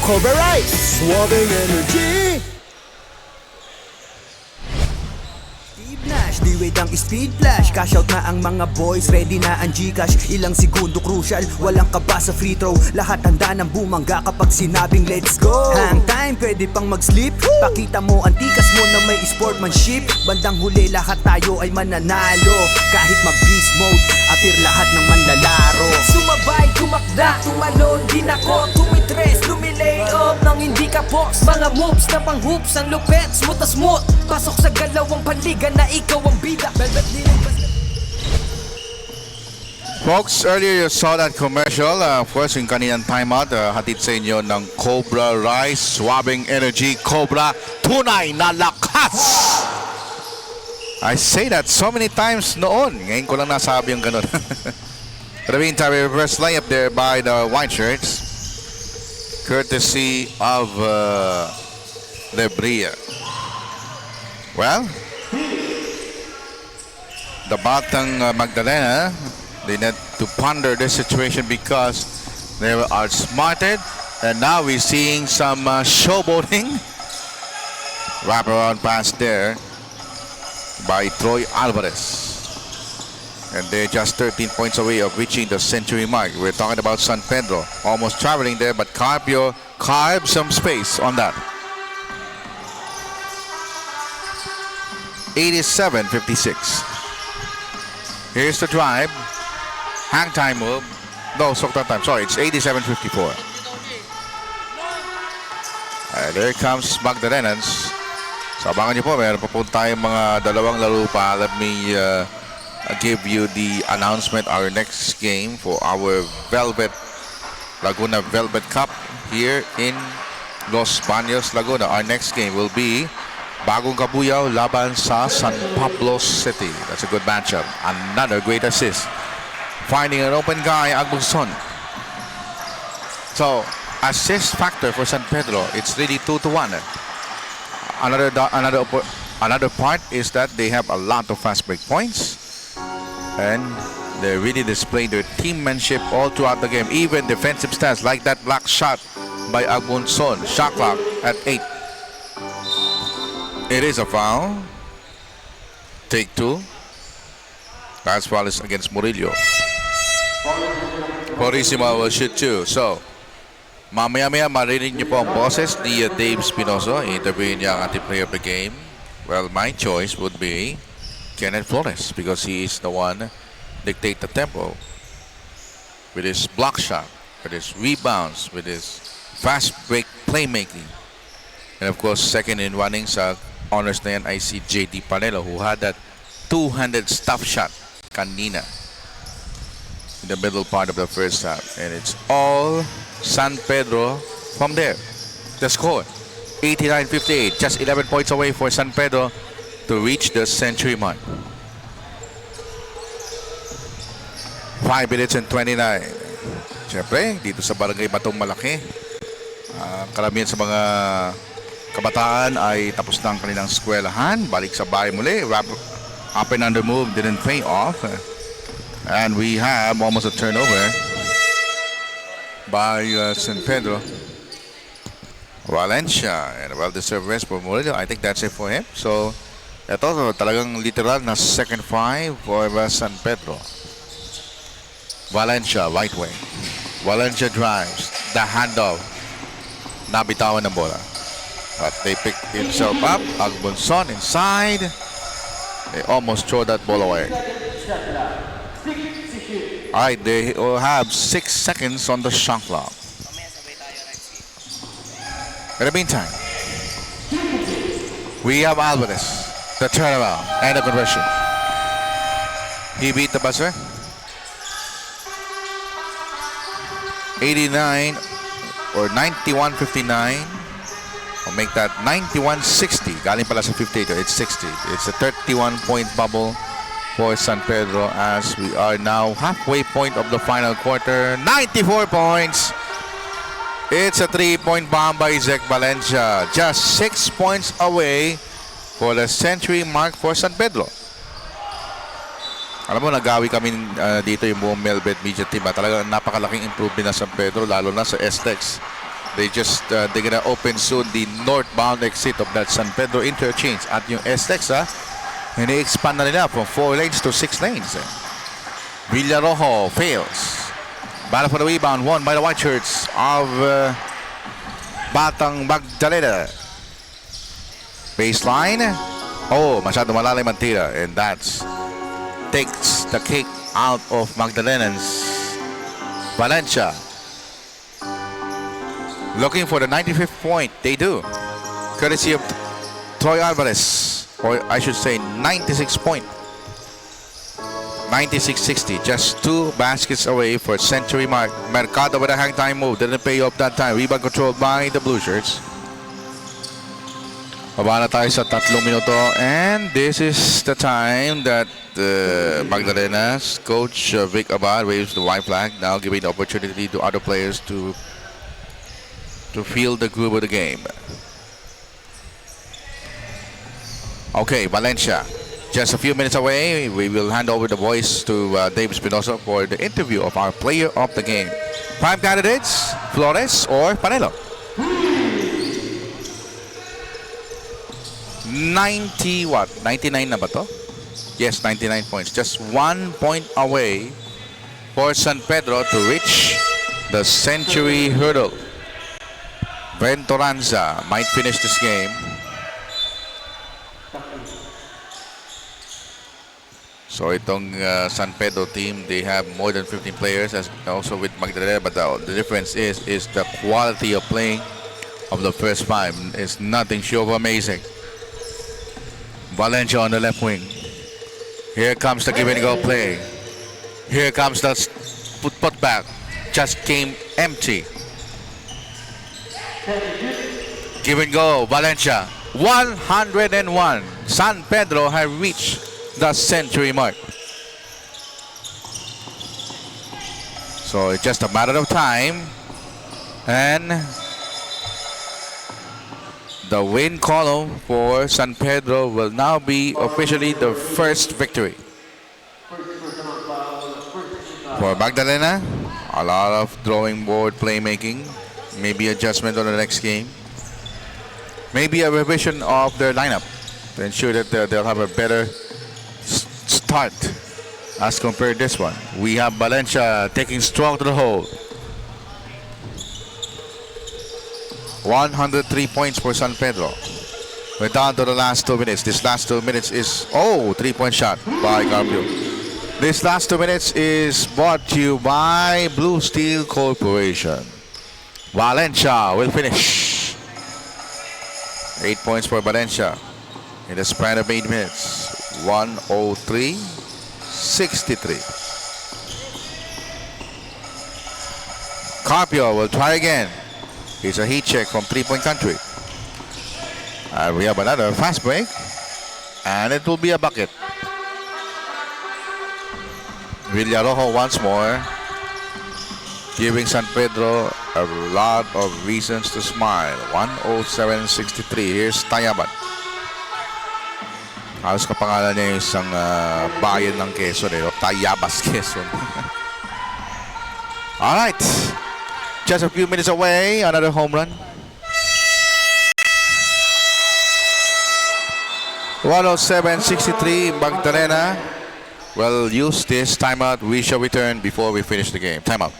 Cobra Rice, swabbing energy. Di-wait ang speed flash. Cash out na ang mga boys, ready na ang Gcash. Ilang segundo crucial, walang kaba sa free throw. Lahat handa ng bumangga kapag sinabing let's go. Hang time, pwede pang mag-sleep. Pakita mo ang tikas mo na may sportsmanship. Bandang huli lahat tayo ay mananalo. Kahit mag-beast mode, appear lahat ng manlalaro. Sumabay, tumakda, tumalon din ako. Tumitres, lumilay up nang hindi ka box. Mga moves na pang hoops, ang lupet, smooth na smooth. Pasok sa galawang panliga na ikaw ang bida. Velvet dinig basta. Folks, earlier you saw that commercial. Of course, yung kaninang timeout, hatid sa inyo ng Cobra Rice, swabbing energy, Cobra, tunay na lakas! I say that so many times noon. Ngayon ko lang nasabi yung ganun. For the meantime, reverse layup there by the white shirts. Courtesy of Lebria. Well, the Batang Magdalena, they need to ponder this situation because they were outsmarted, and now we're seeing some showboating. Wraparound pass there by Troy Alvarez, and they're just 13 points away of reaching the century mark. We're talking about San Pedro, almost traveling there, but Carpio carved some space on that. 87-56. Here's the drive. Hang time move. No, Soktan time. Sorry, it's 87-54. There comes Magdalenans. So abangan niyo po, meron pa po tayong mga dalawang laro pa. Let me give you the announcement. Our next game for our Laguna Velvet Cup here in Los Baños, Laguna. Our next game will be Bagong Kabuyao laban sa San Pablo City. That's a good matchup. Another great assist. Finding an open guy, Agbonson. So, assist factor for San Pedro, it's really 2-1. Another part is that they have a lot of fast break points, and they really display their teammanship all throughout the game. Even defensive stats like that block shot by Agbonson. Shot clock at 8. It is a foul. Take 2. Last foul is against Murillo. Porissimo will shoot 2. So, mamaya-maya marinig niyo po ang boses ni Dave Espinoso. Interviewin niya ang ating player of the game. Well, my choice would be Kenneth Flores because he is the one dictate the tempo with his block shot, with his rebounds, with his fast break playmaking. And of course, second in running sa honors na yan ay si JD Panelo, who had that two-handed stuff shot kanina in the middle part of the first half. And it's all San Pedro from there. The score, 89-58. Just 11 points away for San Pedro to reach the century mark. 5 minutes and 29. Siyempre, dito sa Barangay Batong Malaki, karamihan sa mga kabataan ay tapos na ang kanilang eskwelahan. Balik sa bahay muli. Up and under move didn't pay off. And we have almost a turnover by San Pedro. Valencia, and a well-deserved rest for Murillo. I think that's it for him. So, ito talagang literal na second five for San Pedro. Valencia, right wing. Valencia drives. The handoff. Nabitawan ng bola. But they pick himself up. Agbonson inside. They almost throw that ball away. Alright, they will have 6 seconds on the shot clock. In the meantime, we have Alvarez, the turnaround and the conversion. He beat the buzzer. 89 or 91-59. I'll make that 91-60. Galing pala sa 58. It's 60. It's a 31-point bubble for San Pedro as we are now halfway point of the final quarter. 94 points. It's a 3-point bomb by Zek Valencia. Just 6 points away for the century mark for San Pedro. Alam mo, nagawi kami dito yung buong Melbet Media Team. Talagang napakalaking improvement na San Pedro, lalo na sa STEX. They're gonna open soon the northbound exit of that San Pedro interchange at yung SLEX. Ini-expand na nila from 4 lanes to 6 lanes. Villarojo fails. Battle for the rebound won by the white shirts of Batang Magdalena. Baseline. Oh, masyado malalim ang tira, and that's takes the kick out of Magdalena's Valencia. Looking for the 95th point. They do. Courtesy of Troy Alvarez. Or I should say 96 point. 96-60. Just 2 baskets away for Century Mark. Mercado with a hang time move. Didn't pay off that time. Rebound controlled by the Blue Shirts. Baba na tayo sa 3 minuto. And this is the time that Magdalena's coach Vic Abad waves the white flag. Now giving the opportunity to other players to feel the groove of the game. Okay, Valencia. Just a few minutes away, we will hand over the voice to Dave Espinosa for the interview of our player of the game. 5 candidates, Flores or Panelo? 90 what? 99 na ba to? Yes, 99 points. Just 1 point away for San Pedro to reach the Century hurdle. Ventoranza might finish this game. So itong San Pedro team, they have more than 15 players, as also with Magdalena, but the difference is the quality of playing of the first 5 is nothing short of amazing. Valencia on the left wing. Here comes the give and go play. Here comes the put back. Just came empty. Give and go, Valencia. 101. San Pedro have reached the century mark. So it's just a matter of time, and the win column for San Pedro will now be officially the first victory. For Magdalena, a lot of drawing board playmaking, maybe adjustment on the next game, maybe a revision of their lineup to ensure that they'll have a better start as compared to this one. We have Valencia taking strong to the hole. 103 points for San Pedro. We're down to the last 2 minutes. This last 2 minutes is 3-point shot by Carpio. This last 2 minutes is brought to you by Blue Steel Corporation. Valencia will finish. 8 points for Valencia in the span of 8 minutes. 103-63. Carpio will try again. It's a heat check from 3-point country. And we have another fast break. And it will be a bucket. Villarojo once more, giving San Pedro a lot of reasons to smile. 107-63. Here's Tayabat. Halos kapangalan niya yung isang bayan ng Quezon. Tayabas, Quezon. Alright. Just a few minutes away. Another home run. 107-63. Magdalena will use this timeout. We shall return before we finish the game. Timeout.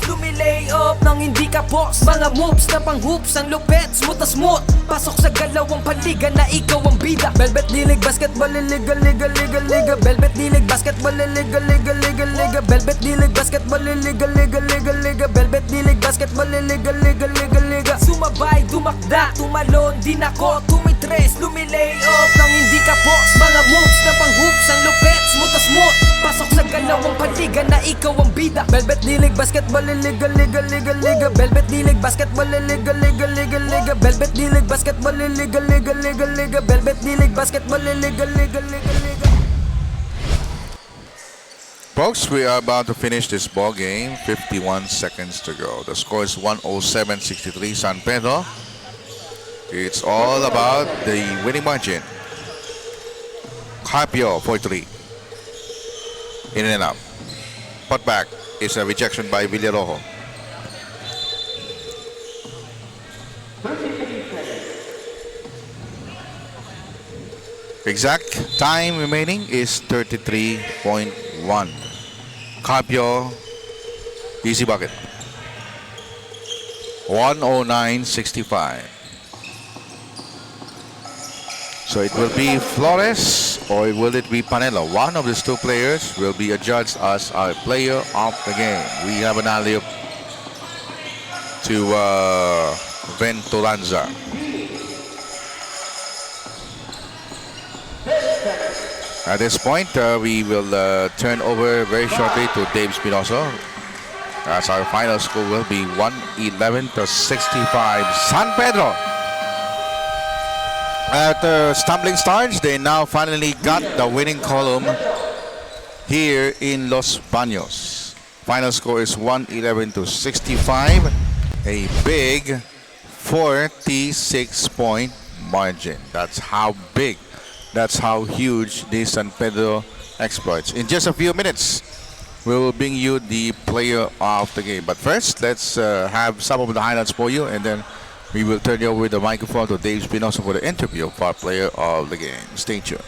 Lumilay up nang hindi ka boss. Mga moves na pang hoops, ang lupet, smooth na smooth. Pasok sa galawang paliga na ikaw ang bida. Velvet Dilig Basketball, liga, liga, liga, liga. Velvet Dilig Basketball, liga, liga, liga, liga. Velvet Dilig Basketball, liga, liga, liga, liga. Velvet Dilig Basketball, liga, liga, liga, liga. Sumabay, dumakda, tumalon din ako. Tumitres, lumilay up nang hindi ka boss. Mga moves na pang hoops, ang lupet, smooth na smooth. Pasok sa galawang paliga na ikaw ang bida. Velvet Dilig Basketball, liga, liga, liga, liga. Velvet Dilig Basketball, liga, liga, liga, liga. Velvet Dilig Basketball, liga, liga, liga, liga. Velvet Dilig Basketball, liga, liga, liga, liga. Folks, we are about to finish this ball game. 51 seconds to go. The score is 107-63 San Pedro. It's all about the winning margin. Carpio for 3. In and out. Put back. is a rejection by Villarojo. Exact time remaining is 33.1. Carpio, easy bucket. 109.65. So it will be Flores or will it be Panelo? One of these two players will be adjudged as our player of the game. We have an alley-oop to Venturanza. At this point, we will turn over very shortly to Dave Espinosa, as our final score will be 111 to 65. San Pedro. After stumbling starts, they now finally got the winning column here in Los Baños. Final score is 111 to 65. A big 46-point margin. That's how big. That's how huge this San Pedro exploits. In just a few minutes, we will bring you the player of the game. But first, let's have some of the highlights for you, and then we will turn you over the microphone to Dave Espinosa for the interview of our player of the game. Stay tuned.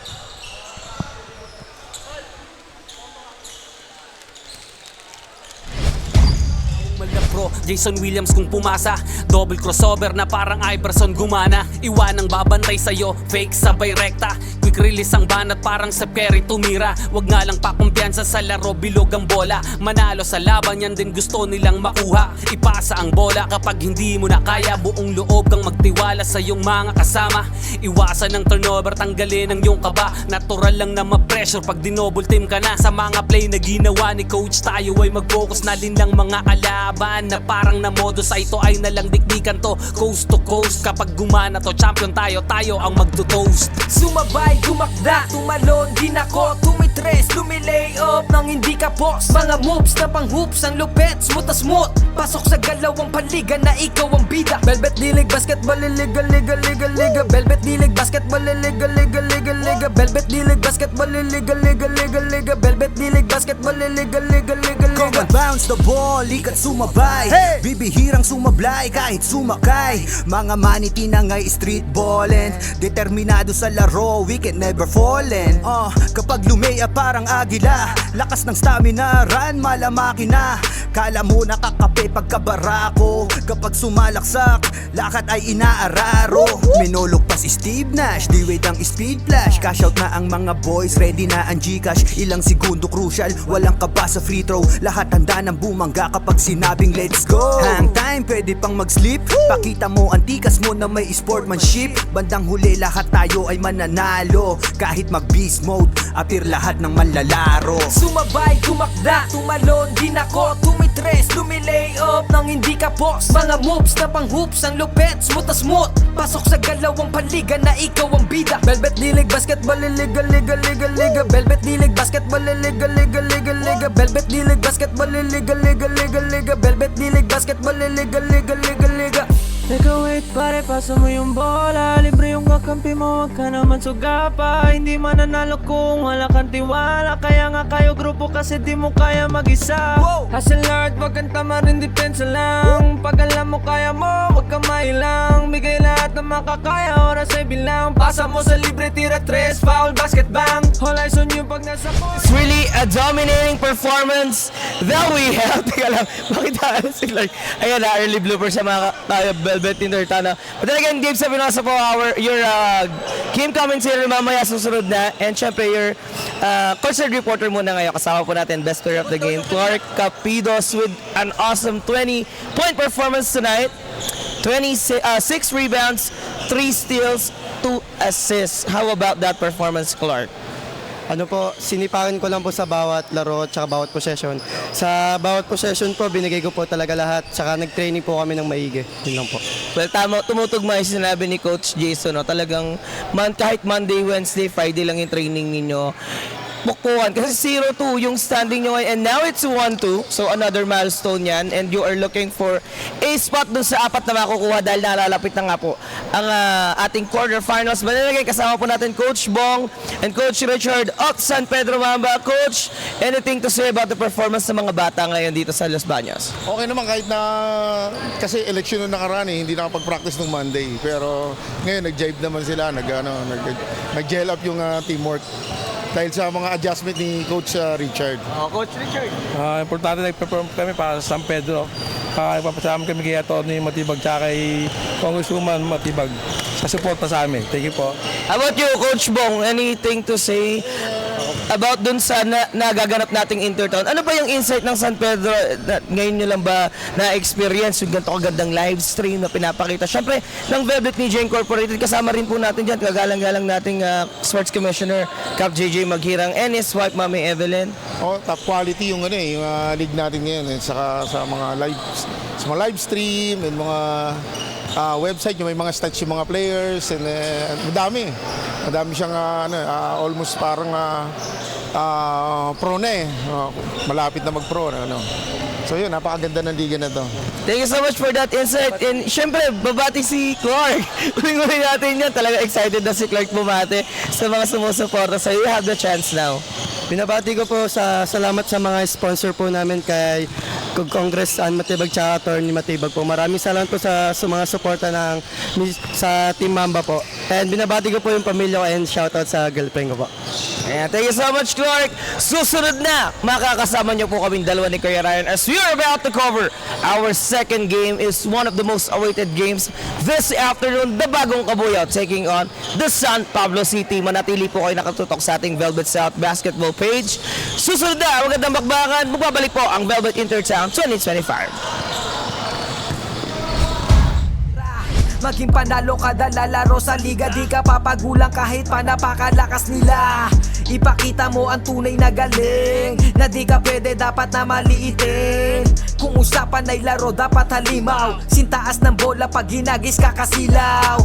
Pro, Jason Williams kung pumasa. Double crossover na parang Iverson gumana. Iwanang babantay sa'yo, fake sabay rekta. Quick release ang banat parang Steph Curry tumira. Wag nga lang pakumpiyansa sa laro, bilog ang bola. Manalo sa laban, yan din gusto nilang makuha. Ipasa ang bola kapag hindi mo na kaya. Buong loob kang magtiwala sa iyong mga kasama. Iwasan ng turnover, tanggalin ang iyong kaba. Natural lang na ma-pressure pag dinouble team ka na. Sa mga play na ginawa ni coach, tayo ay mag-focus na din ng mga kalaban. Na parang na modo sa ito ay nalang dikdikan to. Coast to coast, kapag gumana to, champion tayo, tayo ang magto-toast. Sumabay, gumakda, tumalon, din ako. Tumitres, lumilay up nang hindi ka post. Mga moves na pang hoops, ang lupet, smooth na smooth. Pasok sa galawang panliga na ikaw ang bida. Velvet dilig, basketball, liga, liga, liga, liga. Velvet dilig, basketball, liga, liga, liga, liga. Velvet dilig, basketball, liga, liga, liga, liga. Velvet dilig, basketball, liga, liga, liga, Come liga. and bounce the ball, ikat sumabay. Bibihirang sumablay kahit sumakay. Mga maniti na nga'y street ballin'. Determinado sa laro, we can never fallen. Kapag lumea parang agila, lakas ng stamina, run malamaki na. Kala mo nakakape pagkabarako. Kapag sumalaksak, lakad ay inaararo. Minulog pa si Steve Nash, di wait ang speed flash. Cash out na ang mga boys, ready na ang Gcash. Ilang segundo crucial, walang kaba sa free throw. Lahat handa ng bumangga kapag sinabing let's go. Hang time, pwede pang mag-sleep. Pakita mo ang tikas mo na may sportsmanship. Bandang huli lahat tayo ay mananalo. Kahit mag-beast mode, appear lahat ng manlalaro. Sumabay, gumakda, tumalon, din ako. Tumitres, lumilay up nang hindi ka post. Mga moves na pang hoops, ang lupet, smooth na smooth. Pasok sa galawang panliga na ikaw ang bida. Velvet dilig, basketball, liga, liga, liga, liga. Velvet dilig, basketball, liga, liga, liga, liga. Velvet dilig, basketball, liga, liga, liga, liga. Velvet dilig, basketball, liga, liga, liga, liga. Teka wait pare, pasa mo yung bola. Libre yung kakampi mo, wag ka naman sugapa. Hindi mananalo kung wala kang tiwala. Kaya nga kayo grupo kasi di mo kaya mag-isa. Hustle hard, wag kang tama rin, depensa lang. Pag alam mo kaya mo, wag kang mailang. Bigay lahat ng makakaya, oras ay bilang. Pasa mo sa libre, tira tres, foul, basket bang. All eyes on you pag nasa court. It's really a dominating performance that we have. Teka lang, bakit like, ayan na, early blooper sa mga kaya Velvet in Tana. But then again, Dave Espinosa po, your game commentator mamaya susunod na. And syempre, your concert reporter muna ngayon. Kasama po natin, best player of the game, Clark Capidos, with an awesome 20-point performance tonight. 6 rebounds, 3 steals, 2 assists. How about that performance, Clark? Ano po, sinipakan ko lang po sa bawat laro at bawat possession. Sa bawat possession po, binigay ko po talaga lahat. Tsaka nag-training po kami ng maigi. Yun lang po. Well, tama, tumutugma yung sinabi ni Coach Jason. No? Talagang kahit Monday, Wednesday, Friday lang yung training ninyo. bukpukan. Kasi 0-2 yung standing nyo ngayon. And now it's 1-2. So another milestone yan. And you are looking for a spot dun sa 4 na makukuha dahil nalalapit na nga po ang ating quarterfinals. Manilagay kasama po natin Coach Bong and Coach Richard of San Pedro Mamba. Coach, anything to say about the performance ng mga bata ngayon dito sa Los Baños? Okay naman kahit na kasi eleksyon nung nakaraan hindi nakapag-practice nung Monday. Pero ngayon nag-jive naman sila, nag-gel up yung teamwork. Dahil sa mga adjustment ni Coach Richard. Coach Richard. Importante nag-perform kami para sa San Pedro. Ipapasama kami kay Atty. Matibag tsaka kay Congresswoman Matibag sa suporta sa amin. Thank you po. How about you, Coach Bong? Anything to say about dun sa nagaganap nating Intertown? Ano ba yung insight ng San Pedro? Ngayon nyo lang ba na-experience yung ganito kagandang live stream na pinapakita? Syempre, ng Velvet Media Incorporated, kasama rin po natin dyan, kagalang-galang nating Sports Commissioner, Cap JJ Maghirang, and his wife, Mami Evelyn. Top quality yung yung league natin ngayon. Saka sa mga live stream and mga website, yung may mga stats yung mga players and madami siyang almost parang pro na malapit na mag-pro na So yun, napakaganda ng liga na to. Thank you so much for that insight. And syempre, babati si Clark. Uling-uling natin yan. Talaga excited na si Clark bumati sa mga sumusuporta. So you have the chance now. Binabati ko po salamat sa mga sponsor po namin kay Congress Ann Matibag tsaka Atty. Matibag po. Maraming salamat po sa mga suporta sa Team Mamba po. And binabati ko po yung pamilya ko and shoutout sa girlfriend ko po. Ayan, thank you so much, Clark. Susunod na, makakasama niyo po kaming dalawa ni Kuya Ryan as we are about to cover our second game. Is one of the most awaited games this afternoon. The Bagong Kabuyao taking on the San Pablo City. Manatili po kayo nakatutok sa ating Velvet South basketball page. Susunod na, magandang bakbakan. Magbabalik po ang Velvet Intertown 2025. Maging panalo kada lalaro sa liga, di ka papagulang kahit pa napakalakas nila. Ipakita mo ang tunay na galing, na di ka pwede dapat na maliitin. Kung usapan ay laro dapat halimaw, sintaas ng bola pag hinagis kakasilaw.